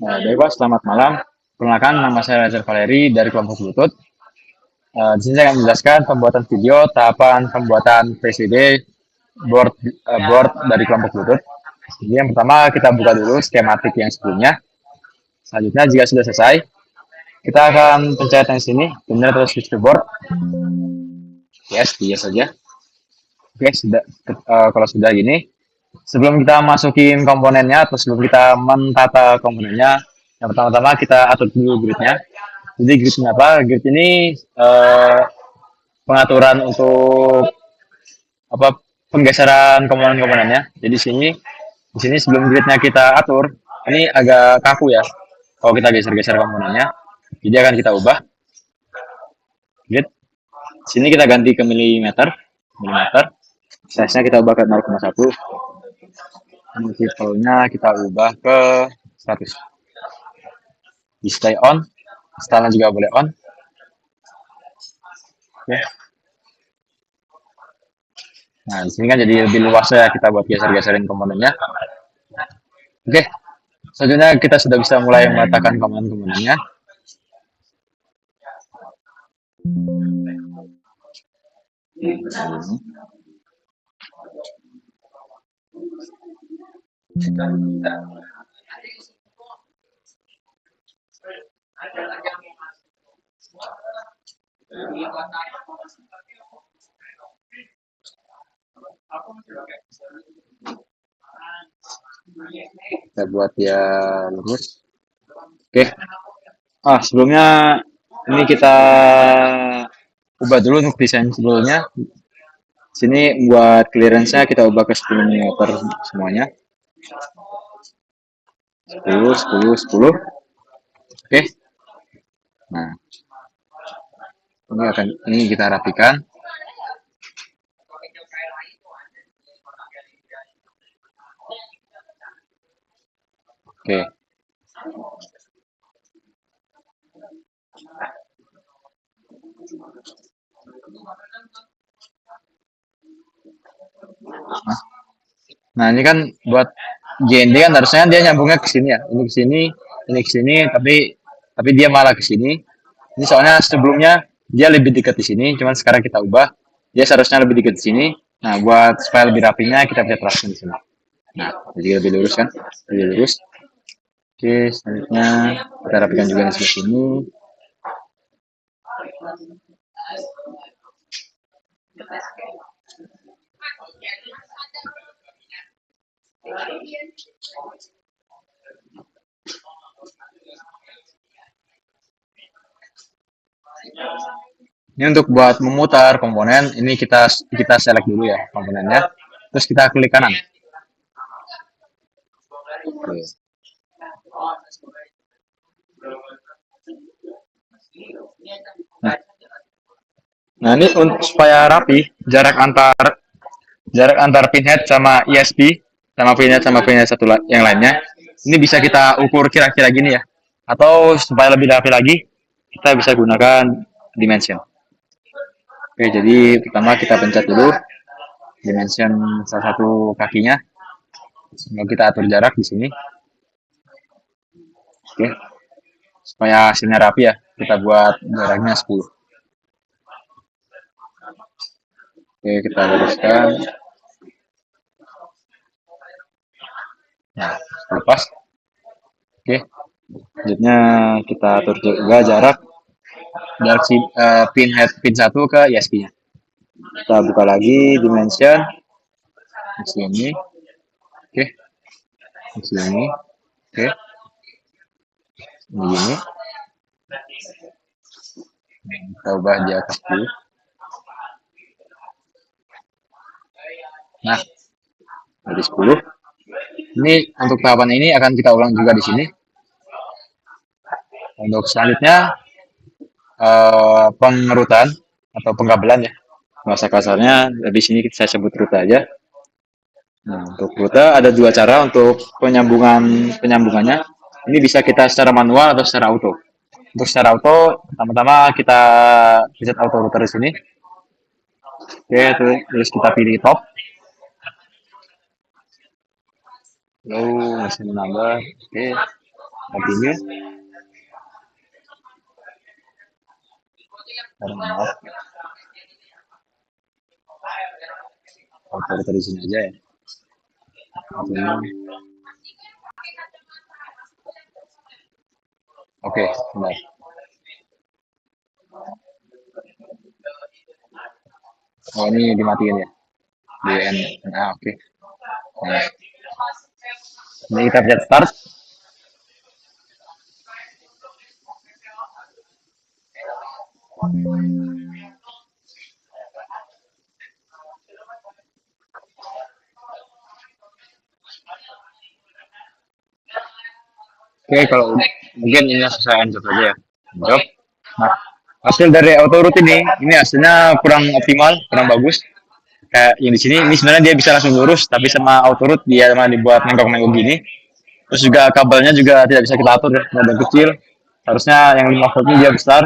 Baik Pak, selamat malam. Perkenalkan, nama saya Razer Valeri dari kelompok Bluetooth. Di sini saya akan menjelaskan pembuatan video, tahapan pembuatan PCB board dari kelompok Bluetooth. Jadi yang pertama kita buka dulu skematik yang sebelumnya. Selanjutnya jika sudah selesai, kita akan pencet yang sini, kemudian terus switch to board. Yes, dia saja. Oke, sudah. Kalau sudah gini, sebelum kita masukin komponennya atau sebelum kita mentata komponennya, yang pertama-tama kita atur dulu gridnya. Jadi gridnya apa? Grid ini pengaturan untuk apa penggeseran komponen-komponennya. Jadi di sini sebelum gridnya kita atur, ini agak kaku ya. Kalau kita geser-geser komponennya, jadi akan kita ubah grid. Sini kita ganti ke milimeter, size-nya kita ubah ke 0,1. Multiple-nya kita ubah ke 100. Display on, style juga boleh on. Oke. Nah, di sini kan jadi lebih luas ya kita buat geser-geserin komponennya. Oke. Selanjutnya kita sudah bisa mulai meletakkan komponen-komponennya. Kita buat dia lurus. Oke. Sebelumnya ini kita ubah dulu untuk desain sebelumnya. Sini buat clearance-nya kita ubah ke 10 mm semuanya. 10, 10, 10. Oke. Nah, ini kita rapikan. Oke. Nah, ini kan buat JND kan harusnya dia nyambungnya ke sini ya. Ini ke sini, tapi dia malah ke sini. Ini soalnya sebelumnya dia lebih dekat di sini, cuman sekarang kita ubah. Dia seharusnya lebih dekat di sini. Nah, buat supaya lebih rapinya kita bisa terapkan di sini. Nah, jadi lebih lurus kan? Lebih lurus. Oke, selanjutnya kita rapikan juga di sebelah sini. Ini untuk buat memutar komponen, ini kita select dulu ya komponennya. Terus kita klik kanan. Oke. Nah, ini untuk supaya rapi, jarak antar pinhead sama ESP sama pinhead satu yang lainnya, ini bisa kita ukur kira-kira gini ya. Atau supaya lebih rapi lagi, kita bisa gunakan dimension. Oke, jadi pertama kita pencet dulu dimension salah satu kakinya. Lalu kita atur jarak di sini. Oke. Supaya hasilnya rapi ya, kita buat jaraknya 10. Oke, kita luruskan. Nah, lepas. Oke. Selanjutnya kita atur juga jarak pinhead pin 1 ke ESP-nya. Kita buka lagi dimension di sini. Oke. Di sini. Oke. Begini. Kita ubah dia ke 10. Nah, dari 10. Ini untuk tahapan ini akan kita ulang juga di sini. Untuk selanjutnya pengerutan atau pengkabelan ya. Bahasa kasarnya di sini saya sebut rute aja. Nah, untuk rute ada dua cara untuk penyambungannya. Ini bisa kita secara manual atau secara auto. Untuk secara auto, pertama-tama kita pencet auto router di sini. Oke, terus kita pilih top. Lalu masih menambah. Oke. artinya karena author di sini aja ya. Artinya, oke, benar. Oh ini dimatiin ya. DN. Nah, oke. Nah, ini kita pencet start. Oke, kalau mungkin ini saya anjur aja ya. Job. Nah, hasil dari auto route ini hasilnya kurang optimal, kurang bagus. Kayak yang di sini, ini sebenarnya dia bisa langsung lurus, tapi sama auto route dia malah dibuat menggok-menggok gini. Terus juga kabelnya juga tidak bisa kita atur ya, ada kecil. Harusnya yang 5 volt ini dia besar.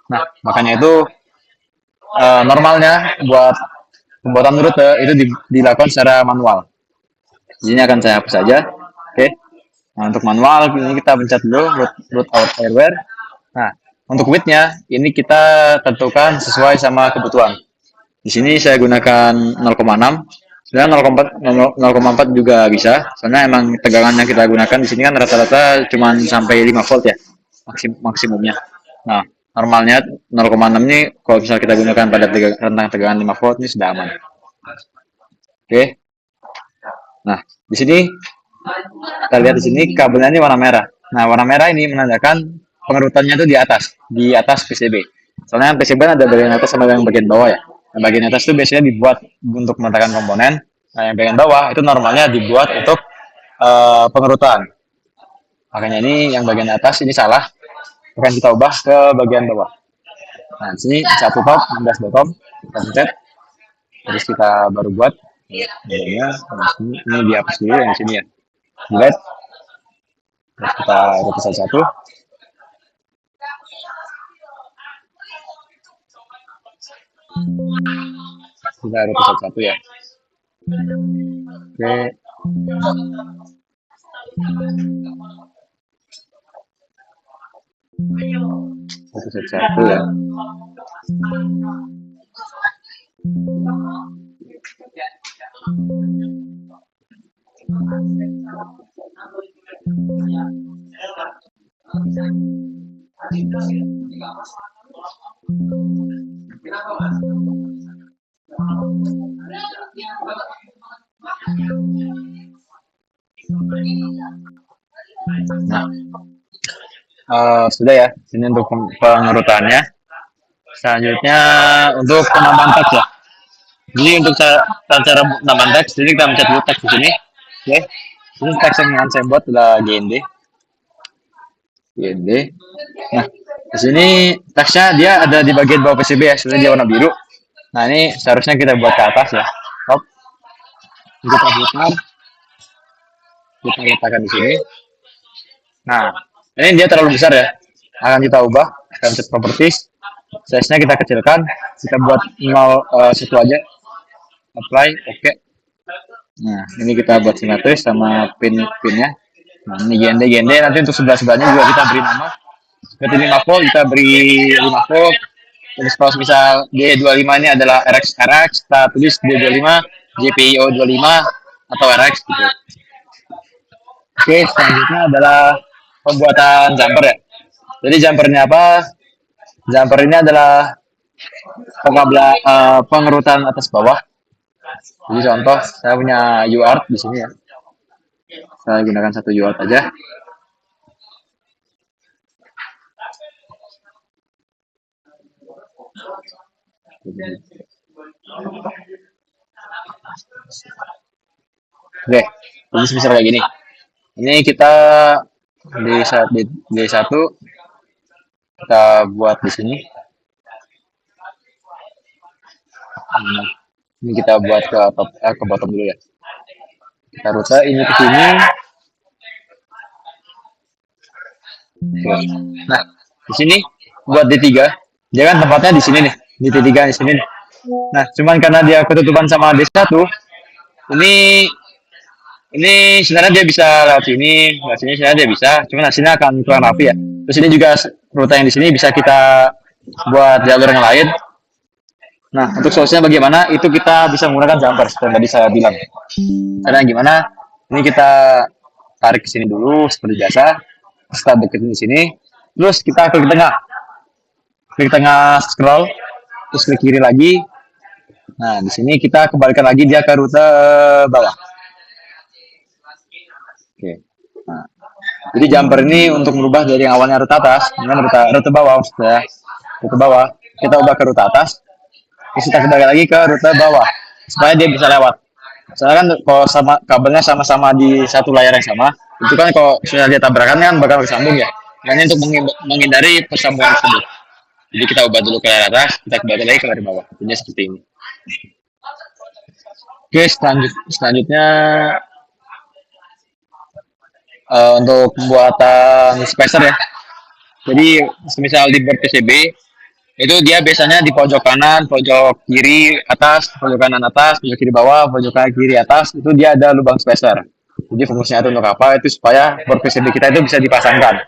Nah, makanya itu normalnya buat pembuatan rute itu dilakukan secara manual. Di sini akan saya hapus saja. Oke. Nah, untuk manual ini kita pencet dulu root out airware. Nah, untuk width-nya ini kita tentukan sesuai sama kebutuhan. Di sini saya gunakan 0,6. Sebenarnya 0,4 juga bisa. Soalnya emang tegangan yang kita gunakan di sini kan rata-rata cuma sampai 5 volt ya maksimumnya. Nah, normalnya 0,6 ini kalau misalnya kita gunakan pada rentang tegangan 5 volt ini sudah aman. Oke. Nah, di sini kita lihat di sini kabelnya ini warna merah. Nah, warna merah ini menandakan pengerutannya itu di atas PCB. Soalnya PCB ada bagian atas sama yang bagian bawah ya. Yang bagian atas itu biasanya dibuat untuk meletakkan komponen. Nah, yang bagian bawah itu normalnya dibuat untuk pengerutan. Makanya ini yang bagian atas ini salah. Akan kita ubah ke bagian bawah. Nah, di sini satu top, 16 bottom, kita pencet. Terus kita baru buat. Ini dihapus dulu yang di sini ya. Delete. Terus kita rute satu-satu. Kita rute satu-satu ya. Oke. Rute satu-satu ya. Nah, sudah ya. Ini untuk pengerutannya. Selanjutnya untuk penambahan teks ya. Jadi untuk cara penambahan teks, jadi kita mencet dulu teks di sini. Oke. Ini teks yang akan saya buat adalah GND. GND. Nah, di sini teksnya dia ada di bagian bawah PCB ya, sebenarnya dia warna biru. Nah, ini seharusnya kita buat ke atas ya. Stop. Kita putar. Kita letakkan di sini. Nah, ini dia terlalu besar ya. Akan kita ubah. Kita pencet properties. Size-nya kita kecilkan. Kita buat 1 aja. Apply. Oke. Nah, ini kita buat simetris sama pin-pinnya. Nah, ini GND. Nanti untuk sebelah-sebelahnya juga kita beri nama. Seperti 5 volt, kita beri 5 volt. Terus kalau misal D25 ini adalah RX, kita tulis D25, JPIO 25, atau RX gitu. Oke, selanjutnya adalah pembuatan jumper ya. Jadi jumper ini apa? Jumper ini adalah pengerutan atas bawah. Jadi contoh, saya punya UART di sini ya. Saya gunakan satu UART aja. Oke, ini misal kayak gini. Ini kita di satu kita buat di sini. Ini kita buat ke bottom dulu ya. Kita rute ini ke sini. Oke. Nah, di sini buat D3, dia kan tempatnya di sini nih, di D3 di sini nih. Nah, cuman karena dia ketutupan sama D1, ini Ini sebenarnya dia bisa lewat sini sebenarnya dia bisa, cuman hasilnya akan kurang rapi ya. Terus ini juga rute yang di sini bisa kita buat jalur yang lain. Nah, untuk solusinya bagaimana? Itu kita bisa menggunakan jumper seperti tadi saya bilang. Caranya gimana? Ini kita tarik ke sini dulu seperti biasa. Terus kita deketin di sini. Terus kita klik tengah scroll, terus klik kiri lagi. Nah, di sini kita kembalikan lagi dia ke rute bawah. Oke. Nah, jadi jumper ini untuk merubah dari yang awalnya rute atas dengan rute bawah, maksudnya rute bawah. Kita ubah ke rute atas, terus kita kembali lagi ke rute bawah supaya dia bisa lewat. Soalnya kan kalau sama kabelnya sama-sama di satu layar yang sama, itu kan kalau sudah dia tabrakan kan bakal bersambung ya. Makanya untuk menghindari persambungan tersebut. Jadi kita ubah dulu ke layar atas, kita kembali lagi ke layar bawah. Ini seperti ini. Oke, selanjutnya untuk pembuatan spacer ya. Jadi misal di board PCB itu dia biasanya di pojok kanan, pojok kiri atas, pojok kanan atas, pojok kiri bawah, pojok kanan kiri atas, itu dia ada lubang spacer. Jadi fungsinya itu untuk apa? Itu supaya board PCB kita itu bisa dipasangkan.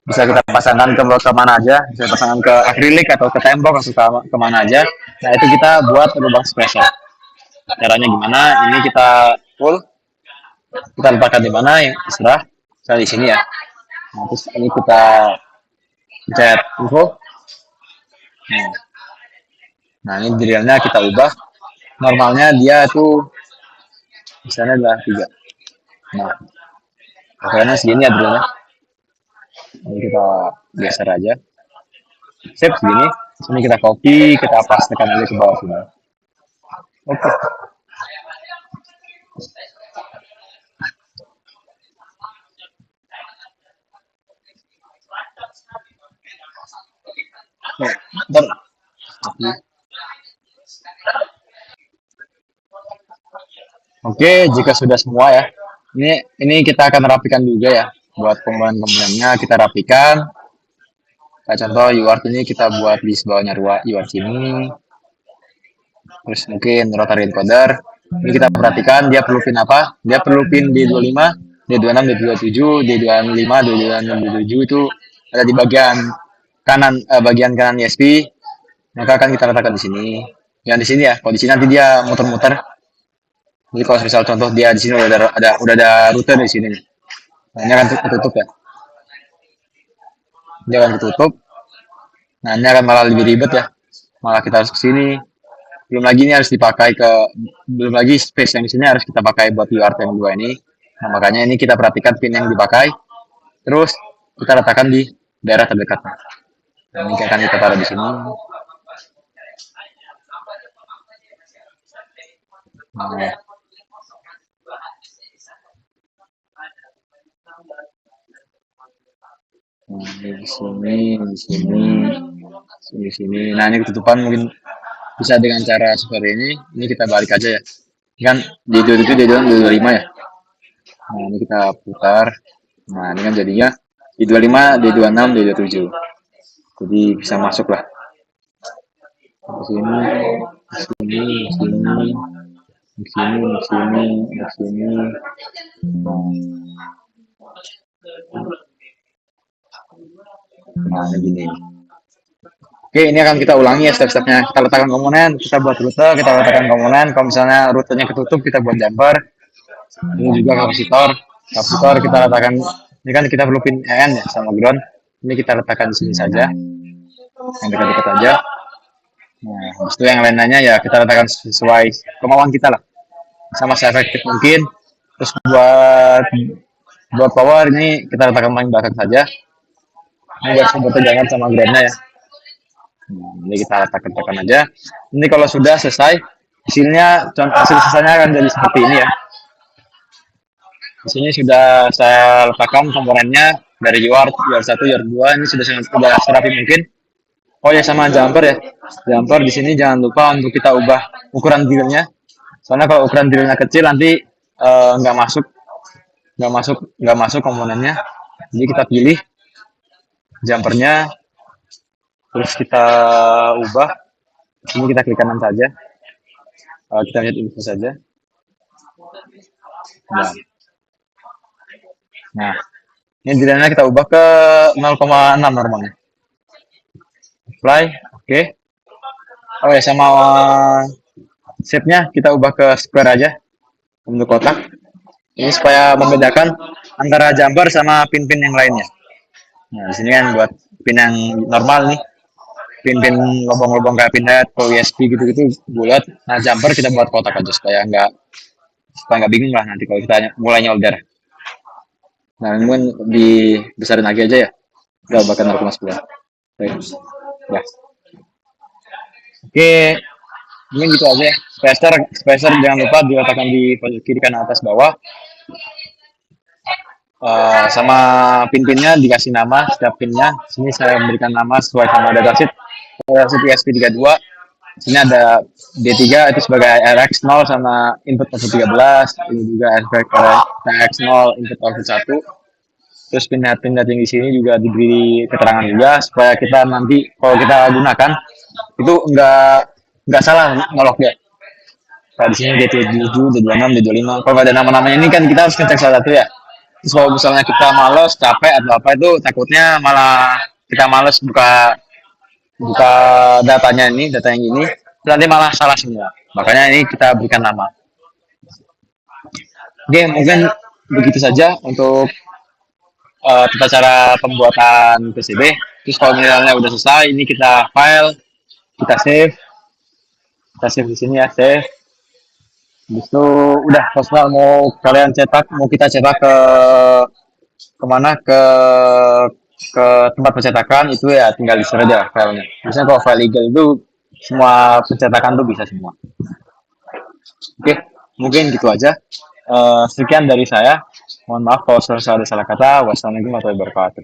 Bisa kita pasangkan ke mana aja, bisa pasangkan ke akrilik atau ke tembok atau ke mana aja. Nah itu kita buat lubang spacer. Caranya gimana? Ini kita full, kita letakkan di mana yang terserah. Saya di sini ya. Nah, terus ini kita cet info. Nah, nah ini drillnya kita ubah. Normalnya dia itu misalnya adalah 3. Nah, akarnya segini ya drillnya. Ini kita geser aja. Sip segini. Sini kita copy, kita pastekan aja ke bawah sini. Oke. Bentar. Oke, jika sudah semua ya. Ini kita akan rapikan juga ya. Buat komponen-komponennya kita rapikan. Kayak contoh UART ini kita buat di sebelahnya UART ini. Terus mungkin rotary encoder. Ini kita perhatikan dia perlu pin apa? Dia perlu pin D25, D26, D27, D25, D26, D27 itu ada di bagian kanan ISP. Maka akan kita letakkan di sini. Jangan di sini ya. Kalau di sini nanti dia muter-muter. Jadi kalau misal contoh dia di sini udah ada rute di sini. Nah, ini akan ketutup ya. Dia akan ketutup. Nah, ini akan malah lebih ribet ya. Malah kita harus ke sini. Belum lagi space yang di sini harus kita pakai buat UART yang dua ini. Nah, makanya ini kita perhatikan pin yang dipakai. Terus kita letakkan di daerah terdekat. Nah, ini akan kita taruh di sini. Nah, di sini. Nah, ini ketutupan mungkin bisa dengan cara seperti ini. Ini kita balik aja ya. Kan D27, D26, D25 ya. Nah, ini kita putar. Nah, ini kan jadinya D25, D26, D27. Jadi bisa masuk lah. Ke sini, ke sini, ke sini, ke sini, ke sini, ke sini. Nah, ini gini. Oke, ini akan kita ulangi ya step-stepnya. Kita letakkan komponen, kita buat rute, kita letakkan komponen. Kalau misalnya rutenya ketutup, kita buat jumper. Ini juga kapasitor. Kapasitor kita letakkan. Ini kan kita perlu pin EN ya sama ground. Ini kita letakkan di sini saja. Yang dekat-dekat aja. Nah, habis itu yang lainnya ya kita letakkan sesuai kemauan kita lah. Sama seefektif mungkin. Terus buat power ini kita letakkan paling belakang saja. Ini buat sumber tegangan sama groundnya ya. Ini kita letakkan aja. Ini kalau sudah selesai, hasil sisanya akan jadi seperti ini ya. Di sini sudah saya letakkan komponennya dari UART 1, UART 2. Ini sudah serapi mungkin. Oh ya sama jumper ya. Jumper di sini jangan lupa untuk kita ubah ukuran drillnya. Soalnya kalau ukuran drillnya kecil nanti nggak masuk komponennya. Jadi kita pilih jumpernya, terus kita ubah. Ini kita klik kanan saja. Kita lihat info saja. Ya. Nah, ini deadline kita ubah ke 0,6 normalnya. Apply, oke. Oh ya, sama shape-nya kita ubah ke square aja, bentuk kotak. Ini supaya membedakan antara jumper sama pin-pin yang lainnya. Nah, di sini kan buat pin yang normal nih, pin-pin lubang-lubang kayak pin head, USP gitu-gitu bulat. Nah, jumper kita buat kotak aja supaya nggak bingung lah nanti kalau kita mulai nyolder. Nah, mungkin dibesarin lagi aja ya. Udah bakal 0,9. Baik. Ya. Oke, mungkin gitu aja ya. Spacer jangan lupa diletakkan di pojok kiri kanan atas bawah. Sama pin-pinnya dikasih nama setiap pinnya. Sini saya berikan nama sesuai sama datasheet. Datasheet ESP32. Sini ada D3 itu sebagai RX0 sama input output 13. Ini juga RX0 input output 1. Terus pindah-pindah yang di sini juga diberi keterangan juga supaya kita nanti kalau kita gunakan itu nggak salah ngoloknya. Nah, di sini D7, D26, D25. Kalau nggak ada nama-namanya ini kan kita harus ngecek salah satu ya. Terus kalau misalnya kita males, capek atau apa itu takutnya malah kita males buka buka data yang ini, nanti malah salah semua. Makanya ini kita berikan nama. Oke, mungkin begitu saja untuk tata cara pembuatan PCB. Terus kalau misalnya udah selesai, ini kita file, kita save di sini ya, save. Habis itu udah personal mau kalian cetak, mau kita cetak ke kemana ke tempat pencetakan itu ya tinggal di share aja filenya. Biasanya kalau file legal itu semua pencetakan tuh bisa semua. Oke, mungkin gitu aja. Sekian dari saya. Mohon maaf kalau ada salah kata. Wassalamualaikum warahmatullahi wabarakatuh.